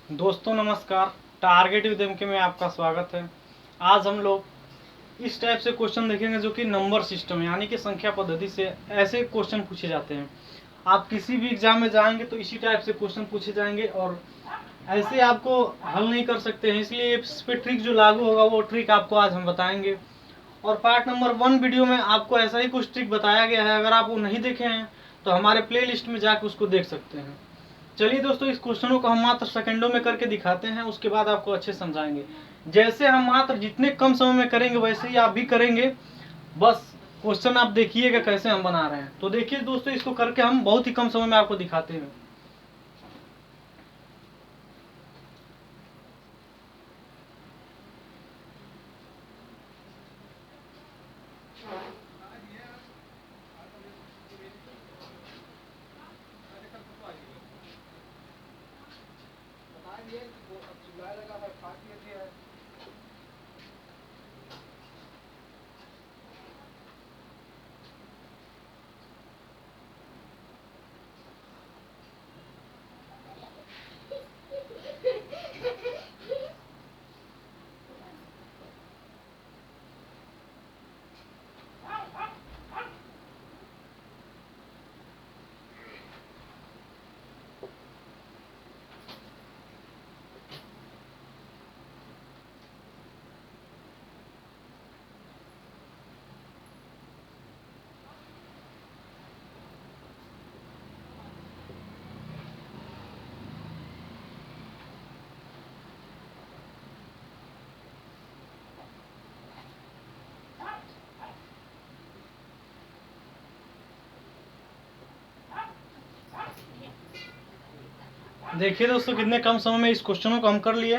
दोस्तों नमस्कार। Target with MK में आपका स्वागत है। आज हम लोग इस टाइप से क्वेश्चन देखेंगे जो कि नंबर सिस्टम यानी कि संख्या पद्धति से ऐसे क्वेश्चन पूछे जाते हैं। आप किसी भी एग्जाम में जाएंगे तो इसी टाइप से क्वेश्चन पूछे जाएंगे और ऐसे आपको हल नहीं कर सकते हैं, इसलिए इस पे ट्रिक जो लागू होगा वो ट्रिक आपको आज हम बताएंगे। और पार्ट नंबर 1 वीडियो में आपको ऐसा ही कुछ ट्रिक बताया गया है। अगर आप वो नहीं देखे हैं तो हमारे प्ले लिस्ट में जाकर उसको देख सकते हैं। चलिए दोस्तों, इस क्वेश्चनों को हम मात्र सेकंडों में करके दिखाते हैं, उसके बाद आपको अच्छे समझाएंगे। जैसे हम मात्र जितने कम समय में करेंगे वैसे ही आप भी करेंगे। बस क्वेश्चन आप देखिएगा कैसे हम बना रहे हैं। तो देखिए दोस्तों, इसको करके हम बहुत ही कम समय में आपको दिखाते हैं। देखिए दोस्तों, कितने कम समय में इस क्वेश्चनों को हम कर लिए।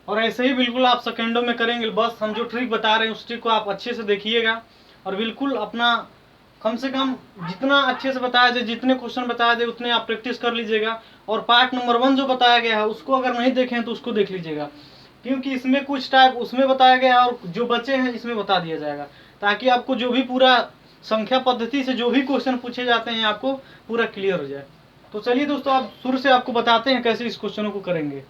और ऐसे ही बिल्कुल आप सेकंडों में करेंगे। बस हम जो ट्रिक बता रहे हैं उस ट्रिक को आप अच्छे से देखिएगा और बिल्कुल अपना कम से कम जितना अच्छे से बताया जाए, जितने क्वेश्चन बताया जाए उतने आप प्रैक्टिस कर लीजिएगा। और पार्ट नंबर 1 जो बताया गया है उसको अगर नहीं देखें तो उसको देख लीजिएगा, क्योंकि इसमें कुछ टाइप उसमें बताया गया है और जो बचे हैं इसमें बता दिया जाएगा, ताकि आपको जो भी पूरा संख्या पद्धति से जो भी क्वेश्चन पूछे जाते हैं आपको पूरा क्लियर हो जाए। तो चलिए दोस्तों, आप शुरू से आपको बताते हैं कैसे इस क्वेश्चनों को करेंगे।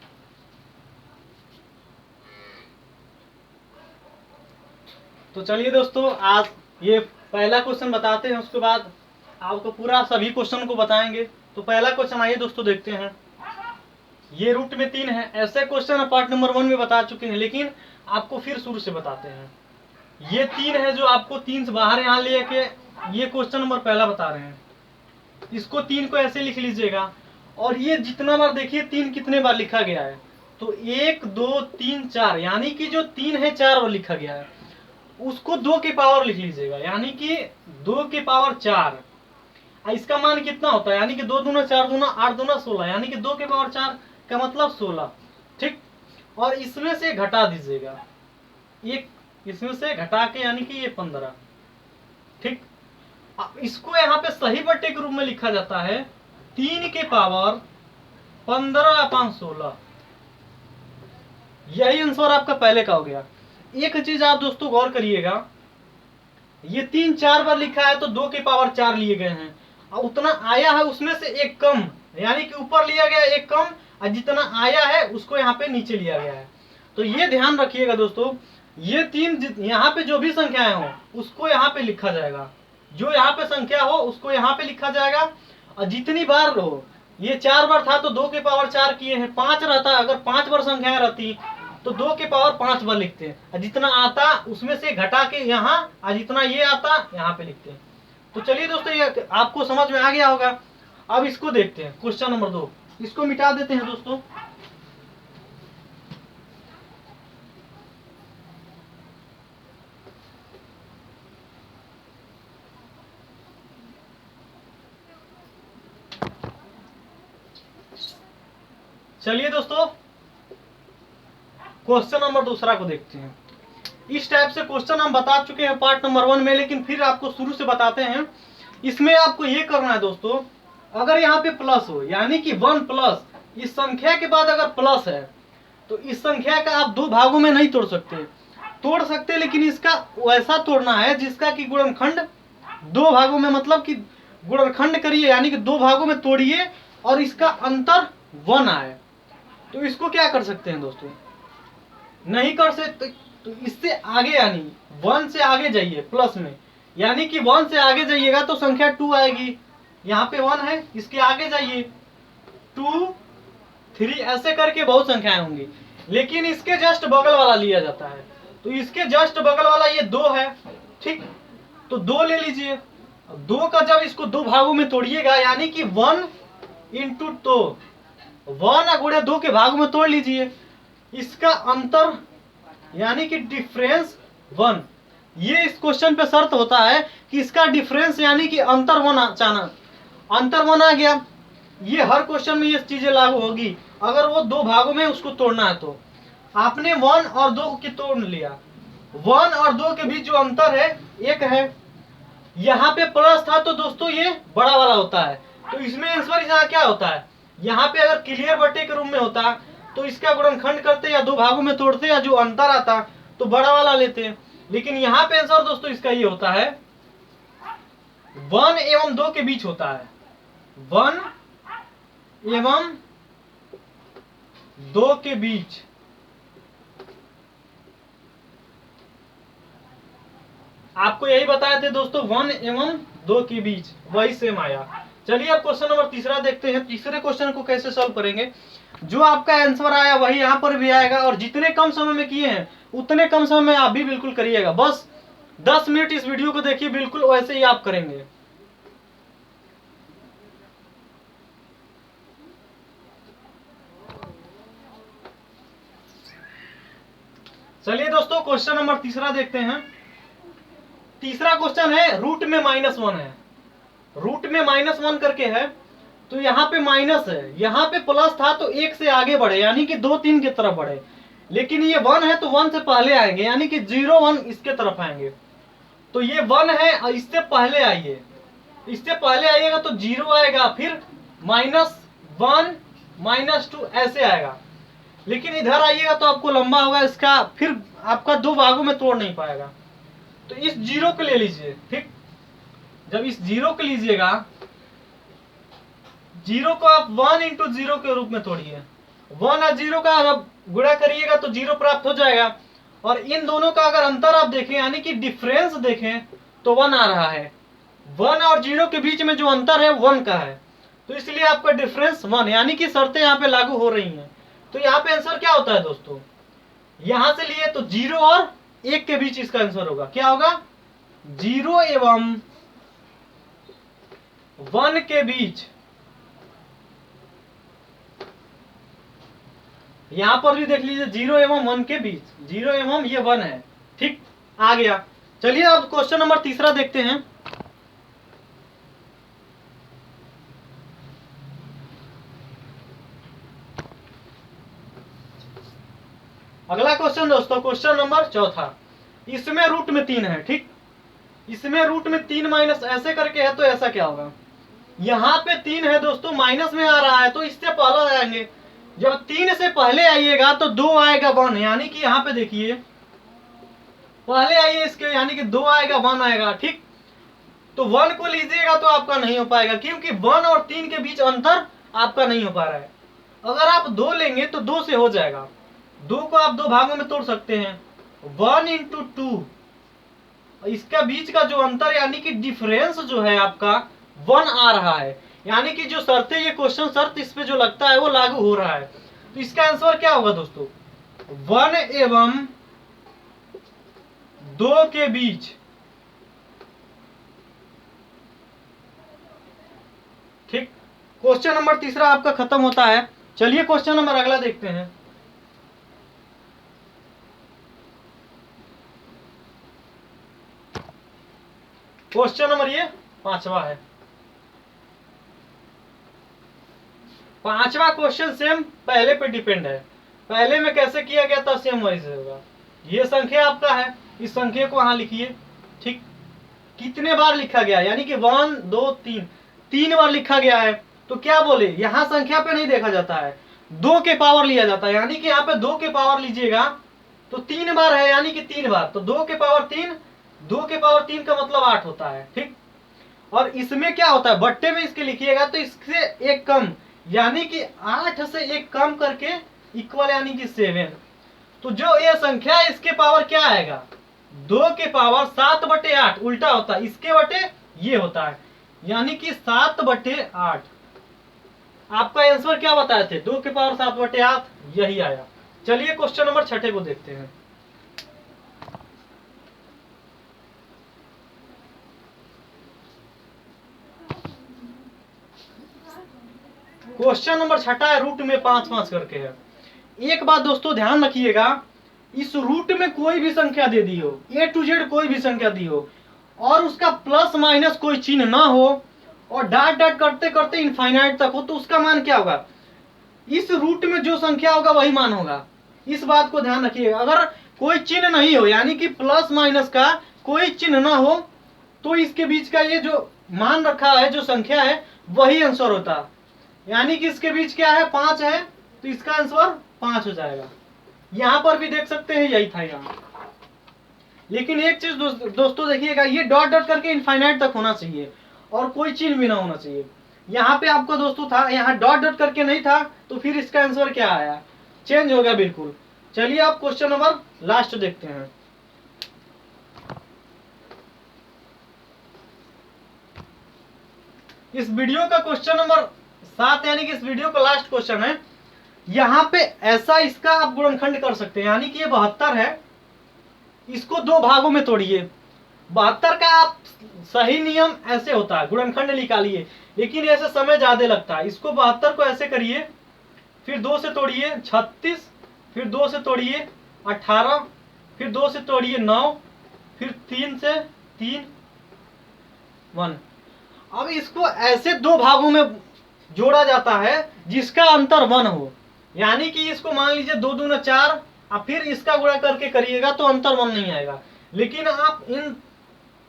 तो चलिए दोस्तों, आज ये पहला क्वेश्चन बताते हैं, उसके बाद आपको पूरा सभी क्वेश्चन को बताएंगे। तो पहला क्वेश्चन आइए दोस्तों देखते हैं। ये रूट में 3 है। ऐसे क्वेश्चन पार्ट नंबर 1 में बता चुके हैं, लेकिन आपको फिर शुरू से बताते हैं। ये 3 है जो आपको 3 से बाहर यहाँ लेके ये क्वेश्चन नंबर पहला बता रहे हैं। इसको 3 को ऐसे लिख लीजिएगा। और ये जितना बार देखिए 3 कितने बार लिखा गया है, तो 1 2 3 4, यानी कि जो 3 है 4 बार लिखा गया है। उसको 2 के पावर लिख लीजिएगा, यानी कि 2 के पावर 4। इसका मान कितना होता है, यानी कि 2 दूना 4 दूना 8 दूना 16, यानी कि 2 के पावर 4 का मतलब 16। ठीक। और इसमें से घटा दीजिएगा एक, इसमें से घटा के यानी कि ये 15। ठीक। अब इसको यहाँ पे सही बट्टे के रूप में लिखा जाता है 3 के पावर 15/16। यही आंसर आपका पहले का हो गया। एक चीज आप दोस्तों गौर करिएगा, ये 3 4 बार लिखा है तो 2 के पावर 4 लिए गए हैं, और उतना आया है उसमें से एक कम, यानी कि ऊपर लिया गया एक कम और जितना आया है उसको यहाँ पे नीचे लिया गया है। तो ये ध्यान रखिएगा दोस्तों, ये 3 यहाँ पे जो भी संख्याएं हो उसको यहाँ पे लिखा जाएगा, जो यहाँ पे संख्या हो उसको यहाँ पे लिखा जाएगा। और जितनी बार हो, ये 4 बार था तो 2 के पावर 4 किए हैं, 5 रहता, अगर 5 बार संख्याएं रहती तो 2 के पावर 5 बार लिखते हैं, और जितना आता उसमें से घटा के यहाँ, और जितना ये आता यहाँ पे लिखते हैं। तो चलिए दोस्तों, ये आपको समझ में आ गया होगा। अब इसको देखते हैं, क्वेश्चन नंबर 2। इसको मिटा देते हैं दोस्तों। चलिए दोस्तों, क्वेश्चन नंबर दूसरा को देखते हैं। इस टाइप से क्वेश्चन हम बता चुके हैं पार्ट नंबर 1 में, लेकिन फिर आपको शुरू से बताते हैं। इसमें आपको ये करना है दोस्तों, अगर यहाँ पे प्लस हो यानी कि 1 प्लस, इस संख्या के बाद अगर प्लस है तो इस संख्या का आप 2 भागों में नहीं तोड़ सकते। तोड़ सकते लेकिन इसका वैसा तोड़ना है जिसका कि गुणनखंड 2 भागों में, मतलब कि गुणनखंड करिए यानी कि 2 भागों में तोड़िए और इसका अंतर 1 आए। तो इसको क्या कर सकते हैं दोस्तों, नहीं कर सकते। तो इससे आगे यानी 1 से आगे जाइए प्लस में, यानी कि 1 से आगे जाइएगा तो संख्या 2 आएगी। यहाँ पे 1 है, इसके आगे जाइए 2 3 ऐसे करके बहुत संख्याएं होंगी, लेकिन इसके जस्ट बगल वाला लिया जाता है। तो इसके जस्ट बगल वाला ये 2 है, ठीक। तो 2 ले लीजिए। 2 का जब इसको 2 भागों में तोड़िएगा, यानी कि 1 इंटू 2, 1 गुणे 2 के भागों में तोड़ लीजिए। इसका अंतर यानी कि डिफरेंस 1। ये इस क्वेश्चन पे शर्त होता है कि इसका डिफरेंस यानी कि अंतर 1 अंतर 1 आ गया। ये हर क्वेश्चन में ये चीजें लागू होगी। अगर वो 2 भागों में उसको तोड़ना है तो आपने 1 और 2 की तोड़ लिया। 1 और 2 के बीच जो अंतर है 1 है। यहाँ पे प्लस था तो दोस्तों ये बड़ा वाला होता है। तो इसमें आंसर यहाँ क्या होता है, यहाँ पे अगर क्लियर बटे के रूप में होता तो इसका गुणनखंड करते या 2 भागों में तोड़ते या जो अंतर आता तो बड़ा वाला लेते। लेकिन यहाँ पे आंसर दोस्तों इसका ये होता है 1 एवं 2 के बीच होता है, 1 एवं 2 के बीच। आपको यही बताए थे दोस्तों, 1 एवं 2 के बीच, वही सेम आया। चलिए अब क्वेश्चन नंबर तीसरा देखते हैं। तीसरे क्वेश्चन को कैसे सॉल्व करेंगे। जो आपका आंसर आया वही यहाँ पर भी आएगा, और जितने कम समय में किए हैं उतने कम समय में आप भी बिल्कुल करिएगा। बस 10 मिनट इस वीडियो को देखिए, बिल्कुल वैसे ही आप करेंगे। चलिए दोस्तों क्वेश्चन नंबर तीसरा देखते हैं। तीसरा क्वेश्चन है रूट में -1 है, रूट में -1 करके है। तो यहाँ पे माइनस है, यहाँ पे प्लस था तो 1 से आगे बढ़े यानी कि 2 3 की तरफ बढ़े, लेकिन ये 1 है तो 1 से पहले आएंगे यानी कि 0 1 इसके तरफ आएंगे। तो ये 1 है और इससे पहले आइए, इससे पहले आइएगा तो 0 आएगा, फिर -1 -2 ऐसे आएगा। लेकिन इधर आइएगा तो आपको लंबा होगा इसका, फिर आपका 2 भागों में तोड़ नहीं पाएगा। तो इस 0 को ले लीजिए, ठीक। जब इस 0 को लीजिएगा, 0 को आप 1 इंटू 0 के रूप में तोड़िए। 1 और 0 का जब गुणा करिएगा तो 0 प्राप्त हो जाएगा। और इन दोनों का अगर अंतर आप देखें यानी कि डिफरेंस देखें तो 1 आ रहा है। 1 और 0 के बीच में जो अंतर है 1 का है, तो इसलिए आपका डिफरेंस 1, यानी कि शर्तें यहाँ पे लागू हो रही हैं। तो यहाँ पे आंसर क्या होता है दोस्तों, यहां से लिए तो 0 और 1 के बीच इसका आंसर होगा। क्या होगा, 0 एवं 1 के बीच। यहां पर भी देख लीजिए 0 एवं 1 के बीच, 0 एवं ये 1 है, ठीक। आ गया। चलिए अब क्वेश्चन नंबर तीसरा देखते हैं। अगला क्वेश्चन दोस्तों, क्वेश्चन नंबर चौथा। इसमें रूट में 3 है, ठीक। इसमें रूट में 3 माइनस ऐसे करके है, तो ऐसा क्या होगा, यहाँ पे 3 है दोस्तों, माइनस में आ रहा है तो इससे पहले आएंगे। जब 3 से पहले आइएगा तो 2 आएगा 1, यानी कि यहाँ पे देखिए पहले आइए इसके, यानी कि 2 आएगा 1 आएगा, ठीक। तो 1 को लीजिएगा तो आपका नहीं हो पाएगा, क्योंकि 1 और 3 के बीच अंतर आपका नहीं हो पा रहा है। अगर आप 2 लेंगे तो 2 से हो जाएगा, 2 को आप 2 भागों में तोड़ सकते हैं, 1 इंटू 2। इसका बीच का जो अंतर यानी कि डिफरेंस जो है आपका 1 आ रहा है, यानी कि जो शर्तें ये क्वेश्चन शर्त इस पे जो लगता है वो लागू हो रहा है। तो इसका आंसर क्या होगा दोस्तों, 1 एवं 2 के बीच, ठीक। क्वेश्चन नंबर तीसरा आपका खत्म होता है। चलिए क्वेश्चन नंबर अगला देखते हैं। क्वेश्चन नंबर ये 5वां है। 5वां क्वेश्चन सेम पहले पे डिपेंड है, पहले में कैसे किया गया था सेम वही से होगा। ये संख्या आपका है, इस संख्या को वहां लिखिए, ठीक। कितने बार लिखा गया, यानी कि 1 2 3, 3 बार लिखा गया है। तो क्या बोले, यहाँ संख्या पे नहीं देखा जाता है, 2 के पावर लिया जाता है, यानी कि यहाँ पे 2 के पावर लीजिएगा तो 3 बार है, यानी कि 3 बार। तो 2 के पावर 3, 2 के पावर 3 का मतलब 8 होता है, ठीक। और इसमें क्या होता है, बट्टे में इसके लिखिएगा तो इससे एक कम, यानी कि 8 से एक कम करके इक्वल यानी कि 7। तो जो ये संख्या है इसके पावर क्या आएगा, 2 के पावर 7/8 उल्टा होता है, इसके बटे ये होता है, यानी कि 7/8। आपका आंसर क्या बताए थे, 2 के पावर 7/8, यही आया। चलिए क्वेश्चन नंबर 6 को देखते हैं। क्वेश्चन नंबर 6 है, रूट में 5-5 करके है। एक बात दोस्तों ध्यान रखिएगा, इस रूट में कोई भी संख्या दे दी हो, A to Z कोई भी संख्या दी हो, और उसका प्लस माइनस कोई चिन्ह ना हो, और डॉट डॉट करते करते इनफाइनाइट तक हो, तो उसका मान क्या होगा, इस रूट में जो संख्या होगा वही मान होगा। इस बात को ध्यान रखिएगा। अगर कोई चिन्ह नहीं हो, यानी कि प्लस माइनस का कोई चिन्ह ना हो, तो इसके बीच का ये जो मान रखा है, जो संख्या है, वही आंसर होता है। यानी कि इसके बीच क्या है, 5 है, तो इसका आंसर 5 हो जाएगा। यहां पर भी देख सकते हैं यही था यहाँ। लेकिन एक चीज दोस्तों देखिएगा, ये डॉट डॉट करके इनफाइनाइट तक होना चाहिए और कोई चिन्ह भी ना होना चाहिए। यहाँ पे आपको दोस्तों था, यहाँ डॉट डॉट करके नहीं था, तो फिर इसका आंसर क्या आया, चेंज हो गया बिल्कुल। चलिए आप क्वेश्चन नंबर लास्ट देखते हैं। इस वीडियो का क्वेश्चन नंबर 7 यानी कि इस वीडियो का लास्ट क्वेश्चन है। यहाँ पे ऐसा इसका आप गुणनखंड कर सकते हैं, यानी कि ये 72 है, इसको 2 भागों में तोड़िए। 72 का आप सही नियम ऐसे होता है, गुणनखंड निकालिए, लेकिन ऐसे समय ज्यादा लगता है। इसको 72 को ऐसे करिए, फिर 2 से तोड़िए 36, फिर 2 से तोड़िए 18, फिर 2 से तोड़िए 9, फिर 3 से 3 1। अब इसको ऐसे 2 भागों में जोड़ा जाता है जिसका अंतर 1 हो, यानी कि इसको मान लीजिए 2 दूना 4, और फिर इसका गुणा करके करिएगा तो अंतर 1 नहीं आएगा। लेकिन आप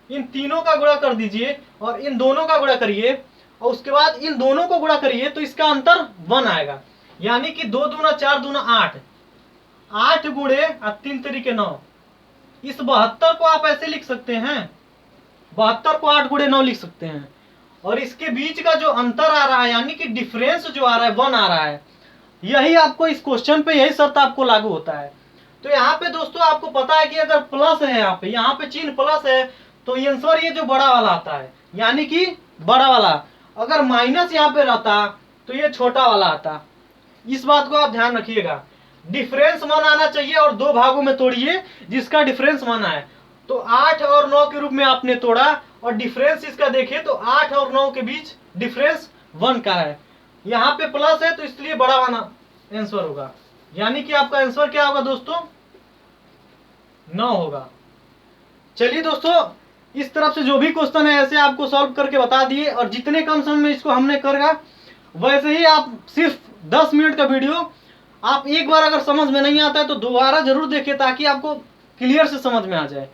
इन तीनों का गुणा कर दीजिए और इन दोनों का गुणा करिए, और उसके बाद इन दोनों को गुणा करिए, तो इसका अंतर 1 आएगा। यानी कि 2 दूना 4 दूना 8, 8 गुणे 3 तरीके 9। इस 72 को आप ऐसे लिख सकते हैं, 72 को 8 गुणे 9 लिख सकते हैं। और इसके बीच का जो अंतर आ रहा है, यानी कि डिफरेंस जो आ रहा है 1 आ रहा है, यही आपको इस क्वेश्चन पे यही शर्त आपको लागू होता है। तो यहाँ पे दोस्तों आपको पता है कि अगर प्लस है, यहाँ पे चिन्ह प्लस है, तो आंसर ये जो बड़ा वाला आता है, यानी कि बड़ा वाला। अगर माइनस यहाँ पे रहता तो ये छोटा वाला आता। इस बात को आप ध्यान रखिएगा। डिफरेंस 1 आना चाहिए और 2 भागों में तोड़िए जिसका डिफरेंस 1 आए। तो 8 और 9 के रूप में आपने तोड़ा, और डिफरेंस इसका देखें तो 8 और 9 के बीच डिफरेंस 1 का है। यहाँ पे प्लस है तो इसलिए बड़ा वाला आंसर होगा, यानी कि आपका आंसर क्या होगा दोस्तों, 9 होगा। चलिए दोस्तों, इस तरफ से जो भी क्वेश्चन है ऐसे आपको सॉल्व करके बता दिए, और जितने कम समय में इसको हमने करेगा, वैसे ही आप सिर्फ 10 मिनट का वीडियो आप एक बार अगर समझ में नहीं आता है तो दोबारा जरूर देखिए, ताकि आपको क्लियर से समझ में आ जाए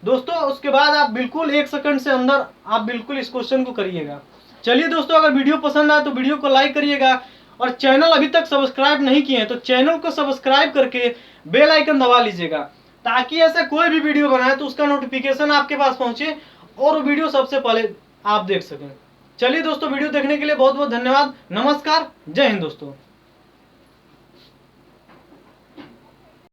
दोस्तों। उसके बाद आप बिल्कुल 1 सेकंड से अंदर आप बिल्कुल इस क्वेश्चन को करिएगा। चलिए दोस्तों, अगर वीडियो पसंद आए तो वीडियो को लाइक करिएगा, और चैनल अभी तक सब्सक्राइब नहीं किए हैं तो चैनल को सब्सक्राइब करके बेल आइकन दबा लीजिएगा, ताकि ऐसा कोई भी वीडियो बनाए तो उसका नोटिफिकेशन आपके पास पहुंचे और वो वीडियो सबसे पहले आप देख सकें। चलिए दोस्तों, वीडियो देखने के लिए बहुत बहुत धन्यवाद। नमस्कार, जय हिंद दोस्तों।